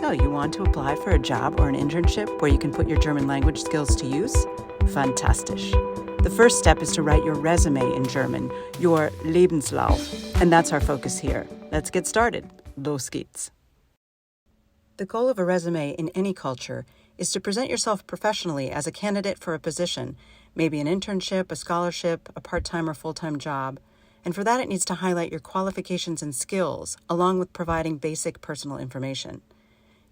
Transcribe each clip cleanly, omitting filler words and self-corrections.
So, you want to apply for a job or an internship where you can put your German language skills to use? Fantastisch. The first step is to write your resume in German, your Lebenslauf, and that's our focus here. Let's get started. Los geht's. The goal of a resume in any culture is to present yourself professionally as a candidate for a position, maybe an internship, a scholarship, a part-time or full-time job. And for that, it needs to highlight your qualifications and skills, along with providing basic personal information.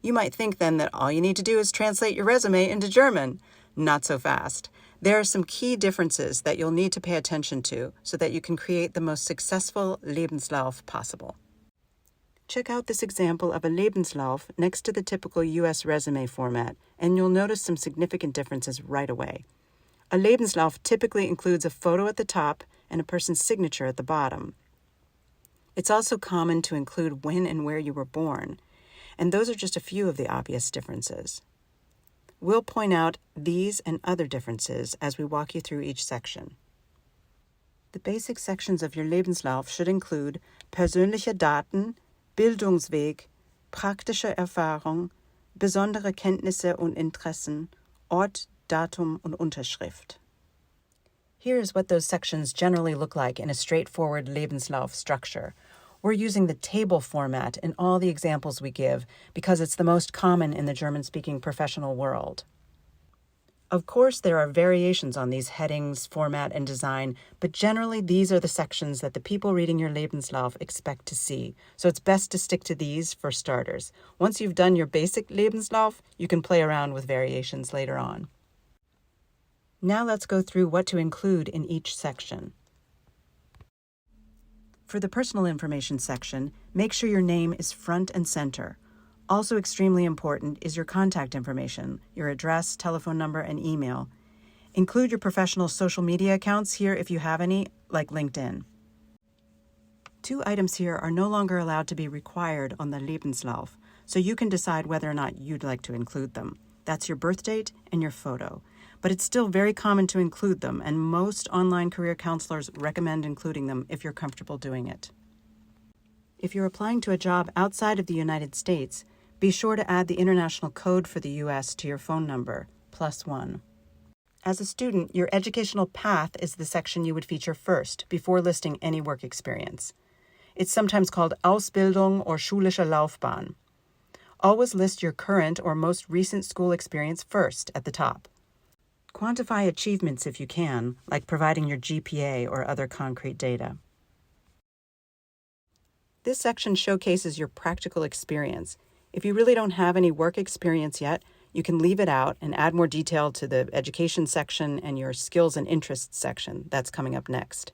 You might think then that all you need to do is translate your resume into German. Not so fast. There are some key differences that you'll need to pay attention to so that you can create the most successful Lebenslauf possible. Check out this example of a Lebenslauf next to the typical U.S. resume format, and you'll notice some significant differences right away. A Lebenslauf typically includes a photo at the top and a person's signature at the bottom. It's also common to include when and where you were born, and those are just a few of the obvious differences. We'll point out these and other differences as we walk you through each section. The basic sections of your Lebenslauf should include persönliche Daten, Bildungsweg, praktische Erfahrung, besondere Kenntnisse und Interessen, Ort, Datum und Unterschrift. Here is what those sections generally look like in a straightforward Lebenslauf structure. We're using the table format in all the examples we give because it's the most common in the German-speaking professional world. Of course, there are variations on these headings, format, and design, but generally these are the sections that the people reading your Lebenslauf expect to see, so it's best to stick to these for starters. Once you've done your basic Lebenslauf, you can play around with variations later on. Now let's go through what to include in each section. For the personal information section, make sure your name is front and center. Also extremely important is your contact information, your address, telephone number, and email. Include your professional social media accounts here if you have any, like LinkedIn. 2 items here are no longer allowed to be required on the Lebenslauf, so you can decide whether or not you'd like to include them. That's your birth date and your photo. But it's still very common to include them, and most online career counselors recommend including them if you're comfortable doing it. If you're applying to a job outside of the United States, be sure to add the international code for the U.S. to your phone number, +1. As a student, your educational path is the section you would feature first before listing any work experience. It's sometimes called Ausbildung or schulische Laufbahn. Always list your current or most recent school experience first at the top. Quantify achievements if you can, like providing your GPA or other concrete data. This section showcases your practical experience. If you really don't have any work experience yet, you can leave it out and add more detail to the education section and your skills and interests section. That's coming up next.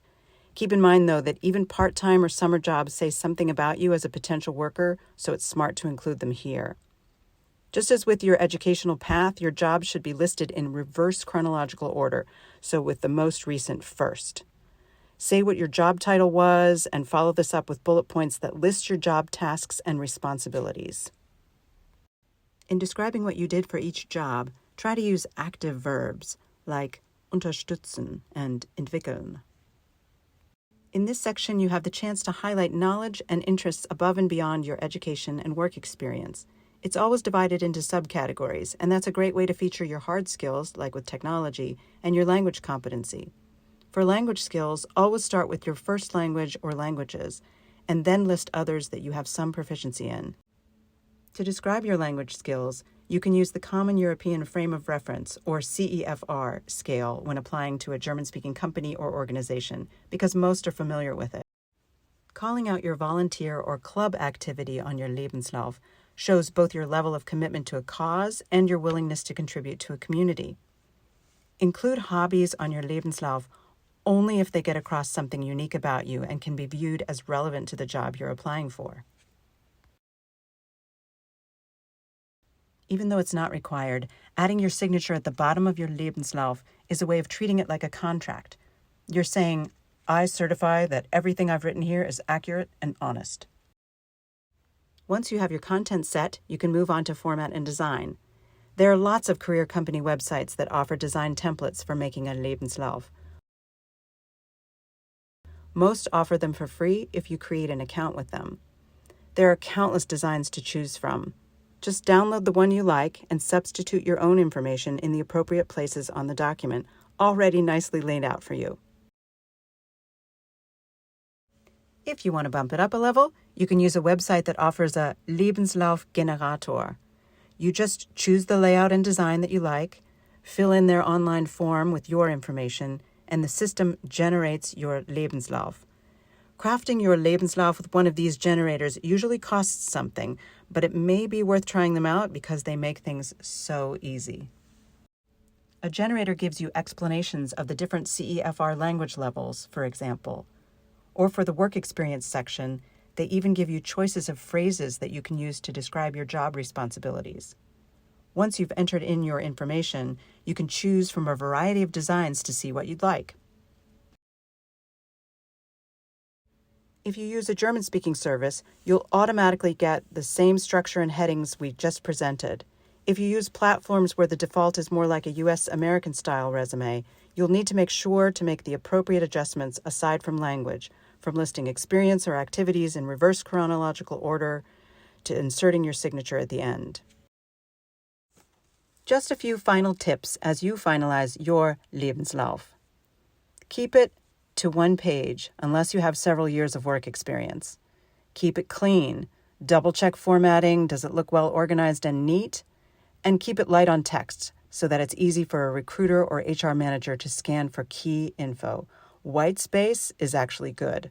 Keep in mind, though, that even part-time or summer jobs say something about you as a potential worker, so it's smart to include them here. Just as with your educational path, your job should be listed in reverse chronological order, so with the most recent first. Say what your job title was and follow this up with bullet points that list your job tasks and responsibilities. In describing what you did for each job, try to use active verbs like unterstützen and entwickeln. In this section, you have the chance to highlight knowledge and interests above and beyond your education and work experience. It's always divided into subcategories, and that's a great way to feature your hard skills, like with technology, and your language competency. For language skills, always start with your first language or languages, and then list others that you have some proficiency in. To describe your language skills, you can use the Common European Frame of Reference, or CEFR, scale when applying to a German-speaking company or organization, because most are familiar with it. Calling out your volunteer or club activity on your Lebenslauf shows both your level of commitment to a cause and your willingness to contribute to a community. Include hobbies on your Lebenslauf only if they get across something unique about you and can be viewed as relevant to the job you're applying for. Even though it's not required, adding your signature at the bottom of your Lebenslauf is a way of treating it like a contract. You're saying, I certify that everything I've written here is accurate and honest. Once you have your content set, you can move on to format and design. There are lots of career company websites that offer design templates for making a Lebenslauf. Most offer them for free if you create an account with them. There are countless designs to choose from. Just download the one you like and substitute your own information in the appropriate places on the document, already nicely laid out for you. If you want to bump it up a level, you can use a website that offers a Lebenslauf Generator. You just choose the layout and design that you like, fill in their online form with your information, and the system generates your Lebenslauf. Crafting your Lebenslauf with one of these generators usually costs something, but it may be worth trying them out because they make things so easy. A generator gives you explanations of the different CEFR language levels, for example. Or for the work experience section, they even give you choices of phrases that you can use to describe your job responsibilities. Once you've entered in your information, you can choose from a variety of designs to see what you'd like. If you use a German-speaking service, you'll automatically get the same structure and headings we just presented. If you use platforms where the default is more like a US-American style resume, you'll need to make sure to make the appropriate adjustments aside from language, from listing experience or activities in reverse chronological order to inserting your signature at the end. Just a few final tips as you finalize your Lebenslauf. Keep it to one page unless you have several years of work experience. Keep it clean. Double-check formatting. Does it look well organized and neat? And keep it light on text so that it's easy for a recruiter or HR manager to scan for key info. White space is actually good.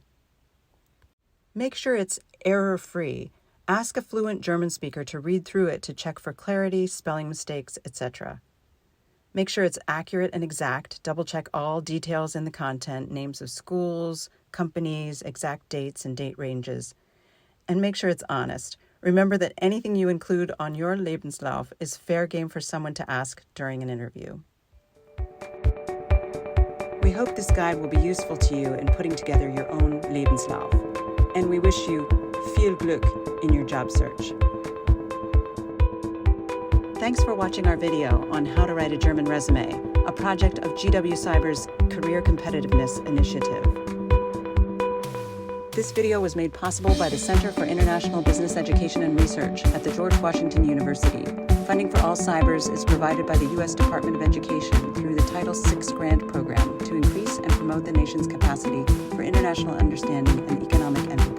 Make sure it's error-free. Ask a fluent German speaker to read through it to check for clarity, spelling mistakes, etc. Make sure it's accurate and exact. Double-check all details in the content, names of schools, companies, exact dates and date ranges. And make sure it's honest. Remember that anything you include on your Lebenslauf is fair game for someone to ask during an interview. We hope this guide will be useful to you in putting together your own Lebenslauf. And we wish you viel Glück in your job search. Thanks for watching our video on how to write a German resume, a project of GW-CIBER's Career Competitiveness Initiative. This video was made possible by the Center for International Business Education and Research at the George Washington University. Funding for all CIBERs is provided by the U.S. Department of Education through the Title VI grant program to increase and promote the nation's capacity for international understanding and economic entry.